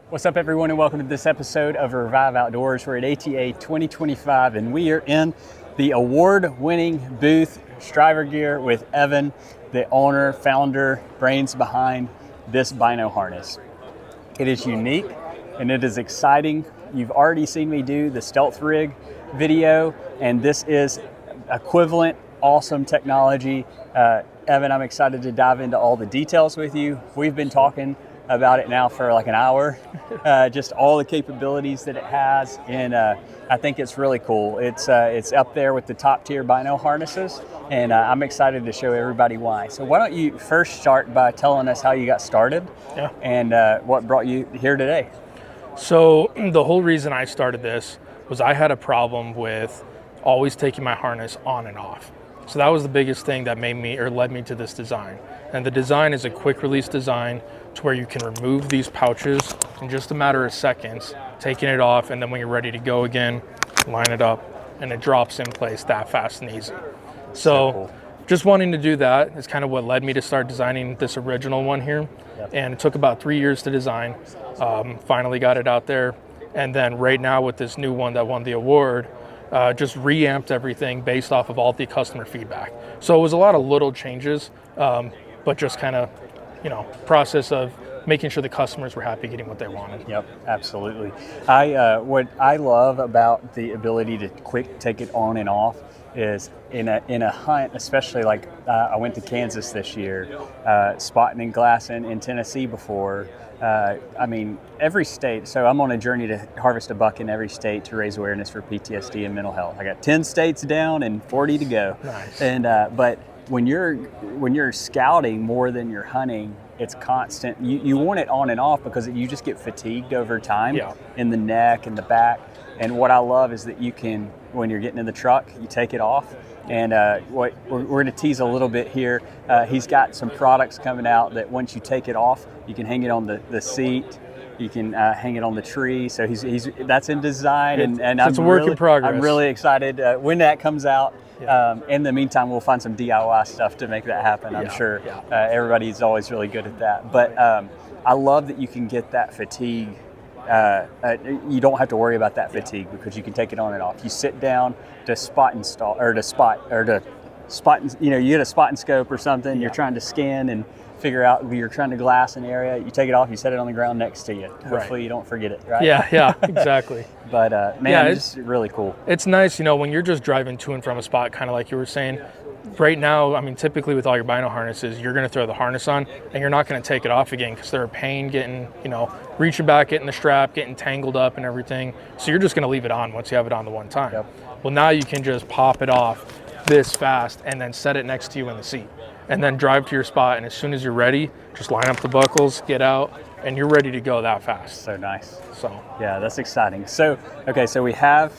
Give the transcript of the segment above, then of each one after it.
What's up, everyone, and welcome to this episode of Revive Outdoors. We're at ATA 2025, and we are in the award-winning booth, Striver Gear, with Evan, the owner, founder, brains behind this Bino harness. It is unique, and it is exciting. You've already seen me do the Stealth Rig video, and this is equivalent, awesome technology. Evan, I'm excited to dive into all the details with you. We've been talking about it now for like an hour, just all the capabilities that it has, and I think it's really cool. It's up there with the top tier Bino harnesses, and I'm excited to show everybody why. So why don't you first start by telling us how you got started and what brought you here today? So the whole reason I started this was I had a problem with always taking my harness on and off. So that was the biggest thing that made me or led me to this design. And the design is a quick release design to where you can remove these pouches in just a matter of seconds, taking it off, and then when you're ready to go again, line it up, and it drops in place that fast and easy. So cool. Just wanting to do that is kind of what led me to start designing this original one here. Yep. And it took about 3 years to design. Finally got it out there. And then right now with this new one that won the award, just reamped everything based off of all the customer feedback. So it was a lot of little changes, but just kind of, process of making sure the customers were happy getting what they wanted. Yep, absolutely. What I love about the ability to quick take it on and off is in a hunt, especially like I went to Kansas this year, spotting and glassing in Tennessee before. Every state, so I'm on a journey to harvest a buck in every state to raise awareness for PTSD and mental health. I got 10 states down and 40 to go. Nice. And but when you're scouting more than you're hunting, it's constant. You want it on and off because you just get fatigued over time in the neck and the back. And what I love is that you can, when you're getting in the truck, you take it off. And what we're going to tease a little bit here. He's got some products coming out that once you take it off, you can hang it on the seat. You can hang it on the tree. So he's that's in design, and it's a work in progress. I'm really excited when that comes out. In the meantime, we'll find some DIY stuff to make that happen. I'm sure everybody's always really good at that. But I love that you can get that fatigue. You don't have to worry about that fatigue because you can take it on and off. You sit down to spot install or to spot. You get a spot and scope or something. You're trying to scan and figure out. You're trying to glass an area. You take it off. You set it on the ground next to you. Hopefully, you don't forget it. Right? Yeah, exactly. But it's really cool. It's nice, when you're just driving to and from a spot, kind of like you were saying. Right now, typically with all your Bino harnesses, you're going to throw the harness on and you're not going to take it off again because they're a pain getting, reaching back, getting the strap, getting tangled up and everything. So you're just going to leave it on once you have it on the one time. Yep. Well, now you can just pop it off this fast and then set it next to you in the seat and then drive to your spot. And as soon as you're ready, just line up the buckles, get out, and you're ready to go that fast. So nice. So yeah, that's exciting. So so we have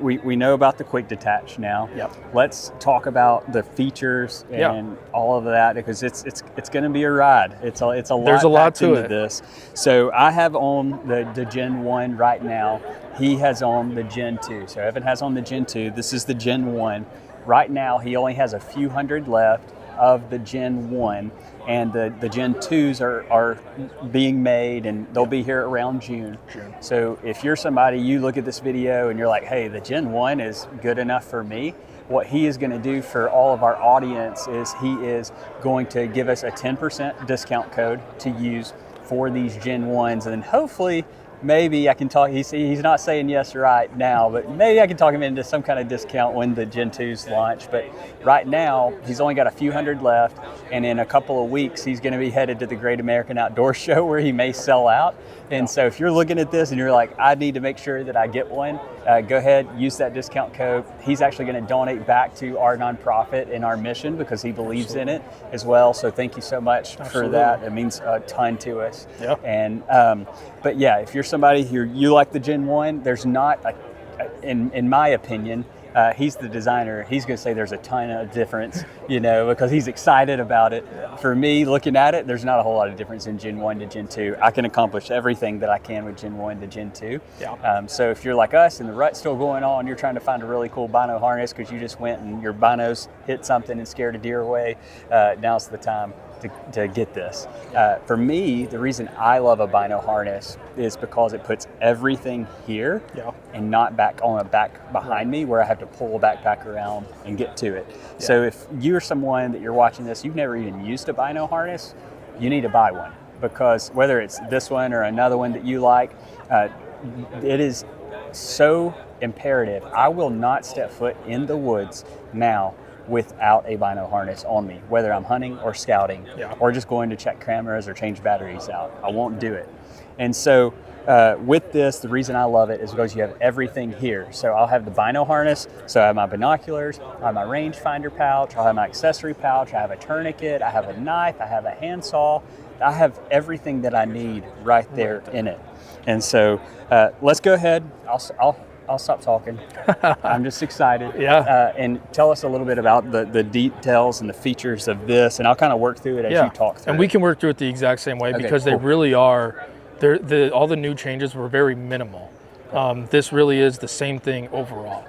we know about the quick detach now. Yep. Let's talk about the features and all of that because it's going to be a ride. It's a lot. There's a lot to into this. So I have on the Gen 1 right now. He has on the Gen 2. So Evan has on the Gen 2. This is the Gen 1. Right now he only has a few hundred left of the Gen 1. And the Gen 2s are being made, and they'll be here around June. So if you're somebody, you look at this video and you're like, hey, the Gen 1 is good enough for me. What he is going to do for all of our audience is he is going to give us a 10% discount code to use for these Gen 1s. And then hopefully, maybe I can talk, he's not saying yes right now, but maybe I can talk him into some kind of discount when the Gen 2s launch. But right now, he's only got a few hundred left, and in a couple of weeks, he's going to be headed to the Great American Outdoor Show where he may sell out. And so if you're looking at this and you're like, I need to make sure that I get one, go ahead, use that discount code. He's actually going to donate back to our nonprofit and our mission because he believes in it as well. So thank you so much for that. It means a ton to us. And but yeah, if you're somebody who you like the Gen 1, there's not, in my opinion, he's the designer. He's going to say there's a ton of difference, because he's excited about it. For me, looking at it, there's not a whole lot of difference in Gen 1 to Gen 2. I can accomplish everything that I can with Gen 1 to Gen 2. So if you're like us and the rut's still going on, you're trying to find a really cool Bino harness because you just went and your binos hit something and scared a deer away, now's the time. to get this. For me, the reason I love a Bino harness is because it puts everything here and not back on a back behind me where I have to pull a backpack around and get to it. So if you're someone that you're watching this, you've never even used a Bino harness, you need to buy one, because whether it's this one or another one that you like, it is so imperative. I will not step foot in the woods now without a Bino harness on me, whether I'm hunting or scouting or just going to check cameras or change batteries out. I won't do it. And so with this, the reason I love it is because you have everything here. So I'll have the Bino harness, so I have my binoculars, I have my rangefinder pouch, I'll have my accessory pouch, I have a tourniquet, I have a knife, I have a handsaw. I have everything that I need right there in it. And so let's go ahead. I'll stop talking. I'm just excited. And tell us a little bit about the details and the features of this, and I'll kind of work through it as you talk through it. And we can work through it the exact same way because they really are, all the new changes were very minimal. This really is the same thing overall.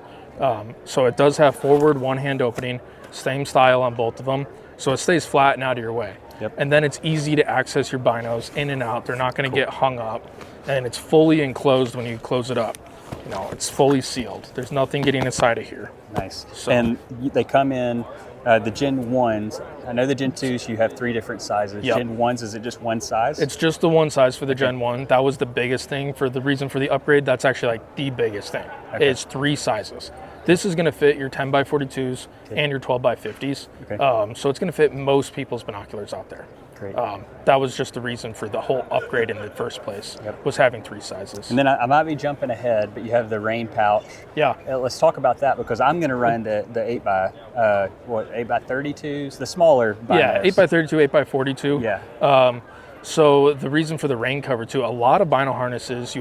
So it does have forward one-hand opening, same style on both of them. So it stays flat and out of your way. And then it's easy to access your binos in and out. They're not going to get hung up. And it's fully enclosed when you close it up. You know, it's fully sealed. There's nothing getting inside of here. Nice. So, and they come in, the Gen 1s. I know the Gen 2s, you have 3 different sizes. Gen 1s, is it just one size? It's just the one size for the Gen 1. That was the biggest thing. For the reason for the upgrade, that's actually like the biggest thing. It's 3 sizes. This is going to fit your 10 by 42s and your 12 by 50s. So it's going to fit most people's binoculars out there. Great. That was just the reason for the whole upgrade in the first place, was having 3 sizes. And then I might be jumping ahead, but you have the rain pouch. Let's talk about that, because I'm going to run the 8 by 32s, the smaller binos. 8 by 32, 8 by 42. So the reason for the rain cover too, a lot of bino harnesses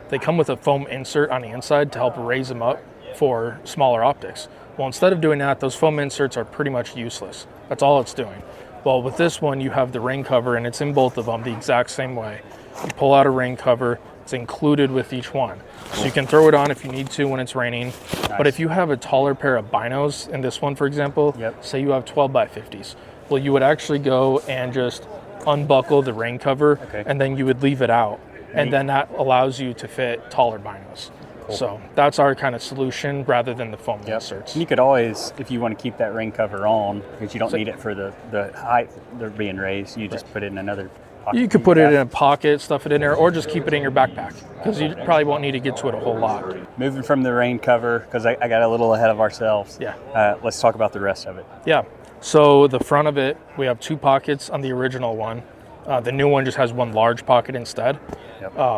they come with a foam insert on the inside to help raise them up for smaller optics. Well, instead of doing that, those foam inserts are pretty much useless. That's all it's doing. Well, with this one, you have the rain cover, and it's in both of them the exact same way. You pull out a rain cover, it's included with each one. So you can throw it on if you need to when it's raining. But if you have a taller pair of binos, in this one, for example, say you have 12 by 50s, well, you would actually go and just unbuckle the rain cover, and then you would leave it out. And then that allows you to fit taller binos. So that's our kind of solution rather than the foam inserts. And you could always, if you want to keep that rain cover on, because you don't need it for the height they're being raised, you just put it in another pocket. You could put it in a pocket, stuff it in there, or just keep it in your backpack, because you probably won't need to get to it a whole lot. Moving from the rain cover, because I got a little ahead of ourselves. Let's talk about the rest of it. So the front of it, we have 2 pockets on the original one. The new one just has 1 large pocket instead.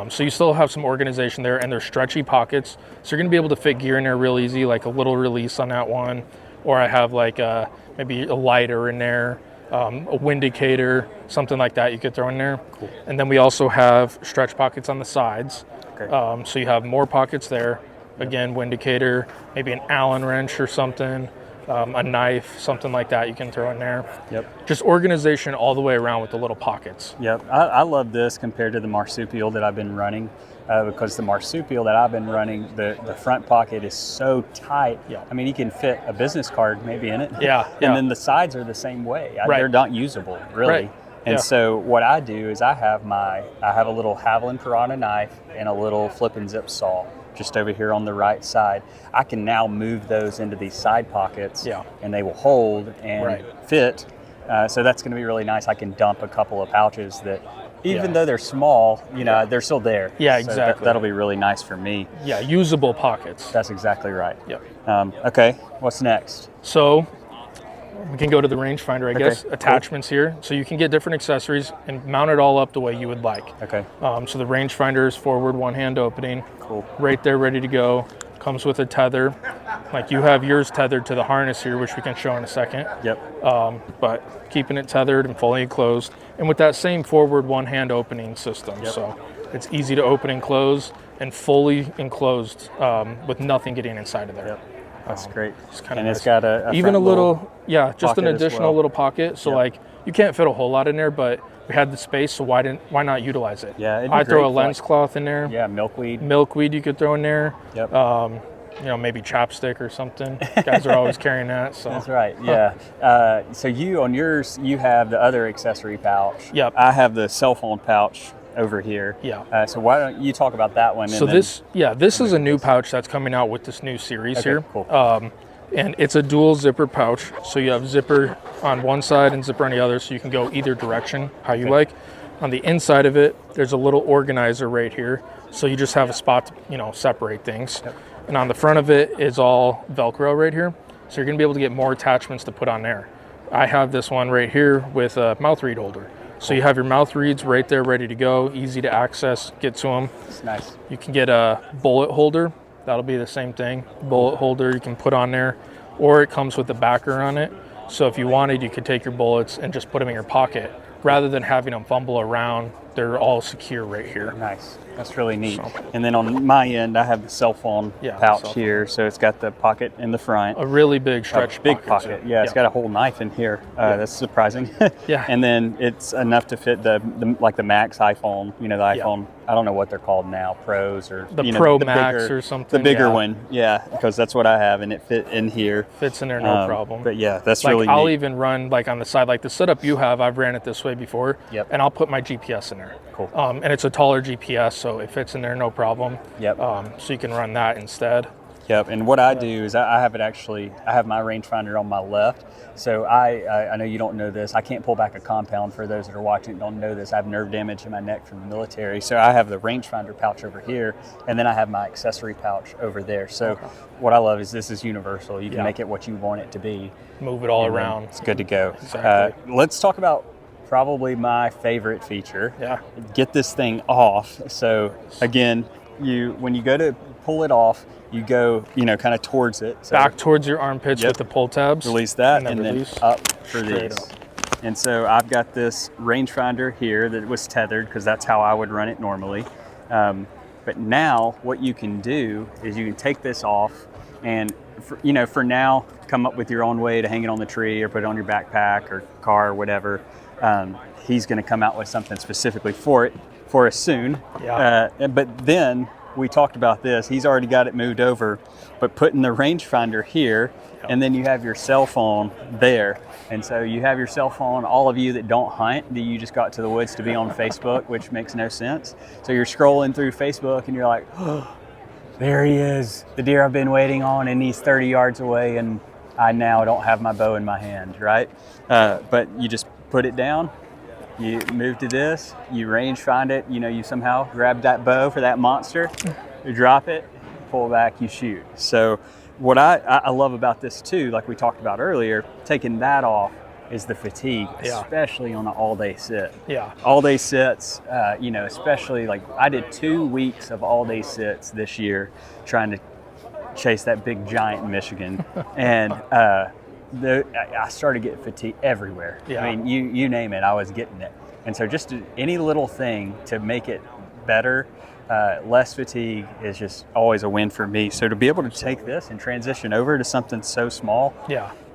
So you still have some organization there, and they're stretchy pockets. So you're going to be able to fit gear in there real easy, like a little release on that one. Or I have like maybe a lighter in there, a wind indicator, something like that you could throw in there. And then we also have stretch pockets on the sides. So you have more pockets there. Again, wind indicator, maybe an Allen wrench or something. A knife, something like that you can throw in there. Just organization all the way around with the little pockets. I love this compared to the marsupial that I've been running, because the marsupial that I've been running, the front pocket is so tight. I mean, you can fit a business card maybe in it. And then the sides are the same way. They're not usable, really. And so what I do is I have a little Haviland Piranha knife and a little flip and zip saw just over here on the right side. I can now move those into these side pockets, and they will hold and fit. So that's going to be really nice. I can dump a couple of pouches that, even though they're small, they're still there. So that'll be really nice for me. Usable pockets. That's exactly right. Okay, what's next? So we can go to the rangefinder, I guess. Attachments here. So you can get different accessories and mount it all up the way you would like. So the rangefinder is forward one-hand opening. Right there, ready to go. Comes with a tether. Like you have yours tethered to the harness here, which we can show in a second. But keeping it tethered and fully enclosed. And with that same forward one-hand opening system. So it's easy to open and close, and fully enclosed with nothing getting inside of there. That's great. And it's got a even a little, just an additional little pocket. So like you can't fit a whole lot in there, but we had the space, so why not utilize it? It'd be I throw a great lens cloth in there. Milkweed. Milkweed you could throw in there. maybe chapstick or something. Guys are always carrying that. So That's right. Yeah. So you on yours, you have the other accessory pouch. Yep. I have the cell phone pouch over here. Yeah. So why don't you talk about that one? So this is a new pouch that's coming out with this new series Okay, here. cool. And it's a dual zipper pouch. So you have zipper on one side and zipper on the other, so you can go either direction how you like. On the inside of it, there's a little organizer right here. So you just have a spot to, separate things. Yep. And on the front of it is all Velcro right here. So you're gonna be able to get more attachments to put on there. I have this one right here with a mouth reed holder. So you have your mouth reeds right there ready to go, easy to access, get to them. It's nice. You can get a bullet holder. That'll be the same thing. Bullet holder you can put on there, or it comes with a backer on it. So if you wanted, you could take your bullets and just put them in your pocket. Rather than having them fumble around, they're all secure right here. Nice. That's really neat. So. And then on my end, I have the cell phone pouch cell here. So it's got the pocket in the front. A really big stretch big pocket. too. Yeah, it's got a whole knife in here. That's surprising. Yeah. And then it's enough to fit the Max iPhone. The iPhone. I don't know what they're called now, Pros or the Pro Max or something. The bigger one. Yeah, because that's what I have, and it fit in here. Fits in there, no problem. But yeah, that's really I'll neat. even run on the side, like the setup you have. I've ran it this way before. Yep. And I'll put my GPS in there. Cool. And it's a taller GPS, so it fits in there, no problem. Yep. So you can run that instead. Yep. And what I do is I have my rangefinder on my left. So I know you don't know this. I can't pull back a compound for those that are watching don't know this. I have nerve damage in my neck from the military. So I have the rangefinder pouch over here, and then I have my accessory pouch over there. So what I love is this is universal. You can make it what you want it to be. Move it all around. It's good to go. Exactly. Let's talk about probably my favorite feature. Yeah. Get this thing off. So again, when you go to pull it off, you go, kind of towards it. So back towards your armpits with the pull tabs. Release that and release. then up for these. And so I've got this rangefinder here that was tethered because that's how I would run it normally. But now what you can do is you can take this off and, for now, come up with your own way to hang it on the tree or put it on your backpack or car or whatever. He's going to come out with something specifically for us soon. Yeah. But then we talked about this. He's already got it moved over, but putting the rangefinder here, and then you have your cell phone there. And so you have your cell phone, all of you that don't hunt, that you just got to the woods to be on Facebook, which makes no sense. So you're scrolling through Facebook and you're like, oh, there he is, the deer I've been waiting on, and he's 30 yards away, and I now don't have my bow in my hand, right? But you just put it down, you move to this, you range find it, you somehow grab that bow for that monster, you drop it, pull back, you shoot. So what I love about this too, like we talked about earlier, taking that off is the fatigue, especially on an all-day sit. Yeah. All-day sits, especially like I did 2 weeks of all-day sits this year trying to chase that big giant in Michigan. And I started getting fatigue everywhere. Yeah. I mean, you name it, I was getting it. And so just any little thing to make it better, less fatigue is just always a win for me. So to be able to take this and transition over to something so small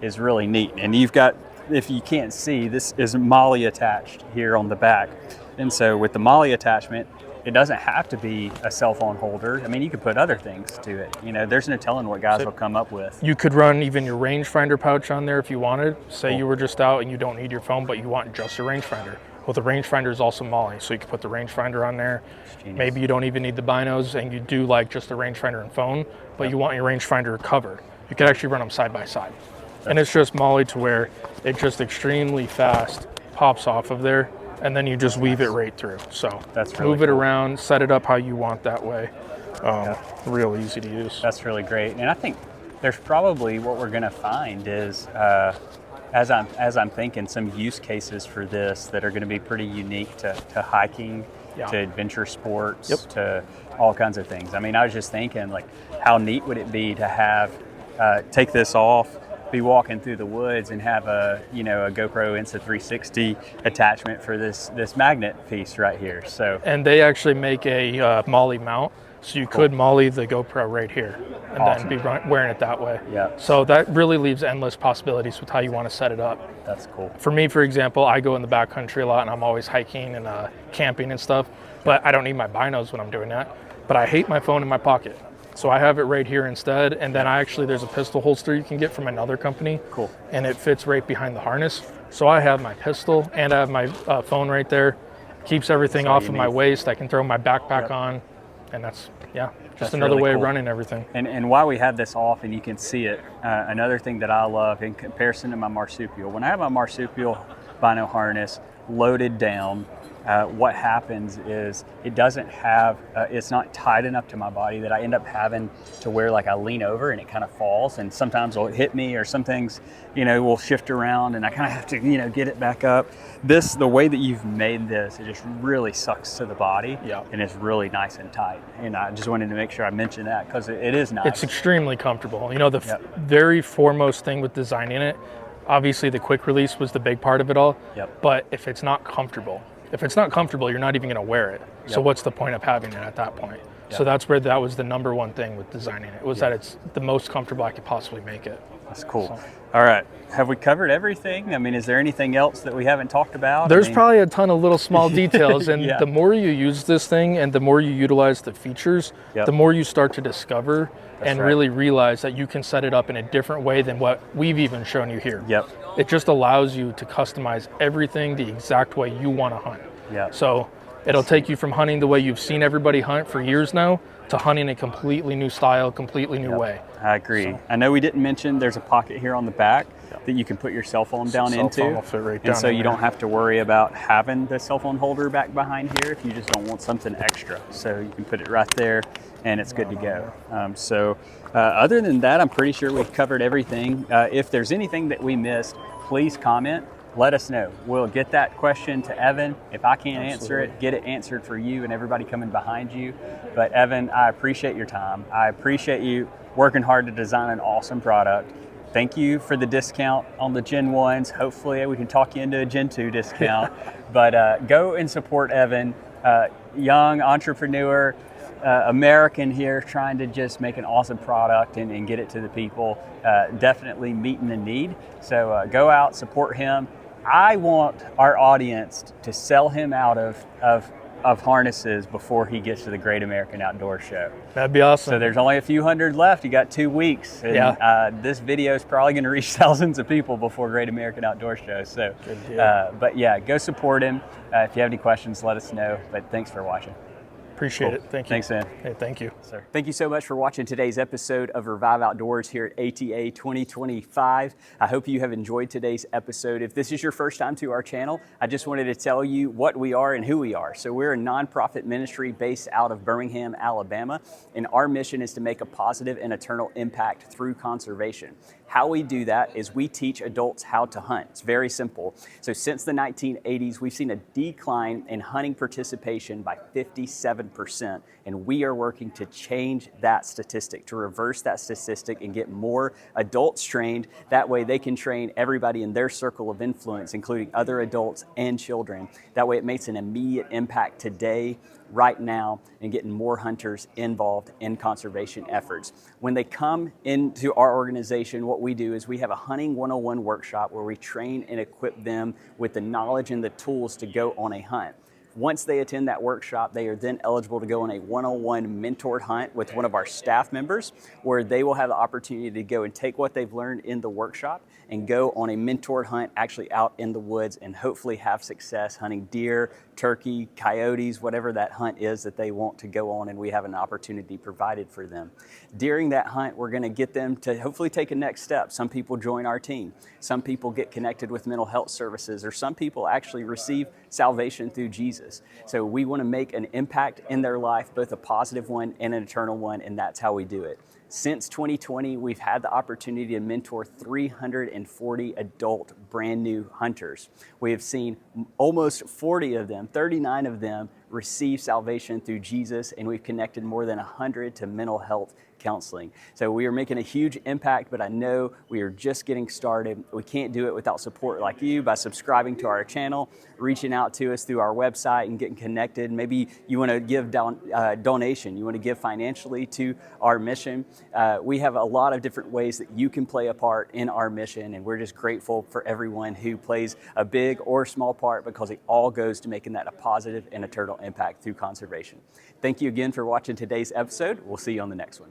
is really neat. And you've got, if you can't see, this is MOLLE attached here on the back. And so with the MOLLE attachment, it doesn't have to be a cell phone holder. I mean, you could put other things to it. There's no telling what guys will come up with. You could run even your rangefinder pouch on there if you wanted. Say you were just out and you don't need your phone, but you want just your rangefinder. Well, the rangefinder is also MOLLE, so you can put the rangefinder on there. Maybe you don't even need the binos and you do like just the rangefinder and phone, but you want your rangefinder covered. You could actually run them side by side. And it's just MOLLE to where it just extremely fast pops off of there, and then you just weave it right through. So that's really move it around, set it up how you want that way. Real easy to use. That's really great. And I think there's probably what we're going to find is, as I'm thinking, some use cases for this that are going to be pretty unique to hiking, to adventure sports, to all kinds of things. I mean, I was just thinking, like, how neat would it be to have take this off, be walking through the woods and have a GoPro Insta360 attachment for this magnet piece right here. So, and they actually make a MOLLE mount, so you could MOLLE the GoPro right here and then be wearing it that way. Yeah. So that really leaves endless possibilities with how you want to set it up. That's cool. For me, for example, I go in the backcountry a lot and I'm always hiking and camping and stuff, but I don't need my binos when I'm doing that. But I hate my phone in my pocket. So I have it right here instead, and then there's a pistol holster you can get from another company. Cool. And it fits right behind the harness. So I have my pistol and I have my phone right there. Keeps everything off of my waist. I can throw my backpack on, and that's another really way cool. of running everything. And while we have this off and you can see it, another thing that I love in comparison to my marsupial, when I have my marsupial Bino harness loaded down, what happens is it doesn't have, it's not tight enough to my body that I end up having to where like I lean over and it kind of falls, and sometimes it'll hit me, or some things, will shift around and I kind of have to, get it back up. The way that you've made this, it just really sucks to the body, and it's really nice and tight. And I just wanted to make sure I mentioned that because it is nice. It's extremely comfortable. The very foremost thing with designing it, obviously the quick release was the big part of it all, but if it's not comfortable, you're not even going to wear it. So what's the point of having it at that point? So that's where that was the number one thing with designing it, was that it's the most comfortable I could possibly make it. That's cool. So. All right. Have we covered everything? I mean, is there anything else that we haven't talked about? There's probably a ton of little small details, and the more you use this thing and the more you utilize the features, the more you start to discover really realize that you can set it up in a different way than what we've even shown you here. It just allows you to customize everything the exact way you want to hunt. So it'll take you from hunting the way you've seen everybody hunt for years now to hunting a completely new style, completely new way. I agree. So, I know we didn't mention there's a pocket here on the back that you can put your cell phone down into. Phone will fit right down, and so you don't have to worry about having the cell phone holder back behind here if you just don't want something extra. So you can put it right there and it's good to go. Other than that, I'm pretty sure we've covered everything. If there's anything that we missed, please comment. Let us know. We'll get that question to Evan. If I can't answer it, get it answered for you and everybody coming behind you. But Evan, I appreciate your time. I appreciate you working hard to design an awesome product. Thank you for the discount on the Gen 1s. Hopefully we can talk you into a Gen 2 discount. But go and support Evan, young entrepreneur, American here, trying to just make an awesome product and get it to the people. Definitely meeting the need. So go out, support him. I want our audience to sell him out of harnesses before he gets to the Great American Outdoor Show. That'd be awesome. So there's only a few hundred left. You got 2 weeks. And, this video is probably going to reach thousands of people before Great American Outdoor Show. So, but yeah, go support him. If you have any questions, let us know. But thanks for watching. Appreciate it. Thank you. Thanks, man. Hey, thank you. Sir. Thank you so much for watching today's episode of Revive Outdoors here at ATA 2025. I hope you have enjoyed today's episode. If this is your first time to our channel, I just wanted to tell you what we are and who we are. So we're a nonprofit ministry based out of Birmingham, Alabama, and our mission is to make a positive and eternal impact through conservation. How we do that is we teach adults how to hunt. It's very simple. So since the 1980s, we've seen a decline in hunting participation by 57%, and we are working to change that statistic, to reverse that statistic and get more adults trained. That way they can train everybody in their circle of influence, including other adults and children. That way it makes an immediate impact today, right now, and getting more hunters involved in conservation efforts. When they come into our organization, what we do is we have a hunting 101 workshop where we train and equip them with the knowledge and the tools to go on a hunt. Once they attend that workshop, they are then eligible to go on a one-on-one mentored hunt with one of our staff members, where they will have the opportunity to go and take what they've learned in the workshop and go on a mentored hunt actually out in the woods and hopefully have success hunting deer, turkey, coyotes, whatever that hunt is that they want to go on, and we have an opportunity provided for them. During that hunt, we're going to get them to hopefully take a next step. Some people join our team. Some people get connected with mental health services, or some people actually receive salvation through Jesus. So we want to make an impact in their life, both a positive one and an eternal one, and that's how we do it. Since 2020, we've had the opportunity to mentor 340 adult brand new hunters. We have seen almost 40 of them, 39 of them, receive salvation through Jesus, and we've connected more than 100 to mental health counseling. So we are making a huge impact, but I know we are just getting started. We can't do it without support like you, by subscribing to our channel, reaching out to us through our website and getting connected. Maybe you want to give donation, you want to give financially to our mission. We have a lot of different ways that you can play a part in our mission, and we're just grateful for everyone who plays a big or small part, because it all goes to making that a positive and eternal impact through conservation. Thank you again for watching today's episode. We'll see you on the next one.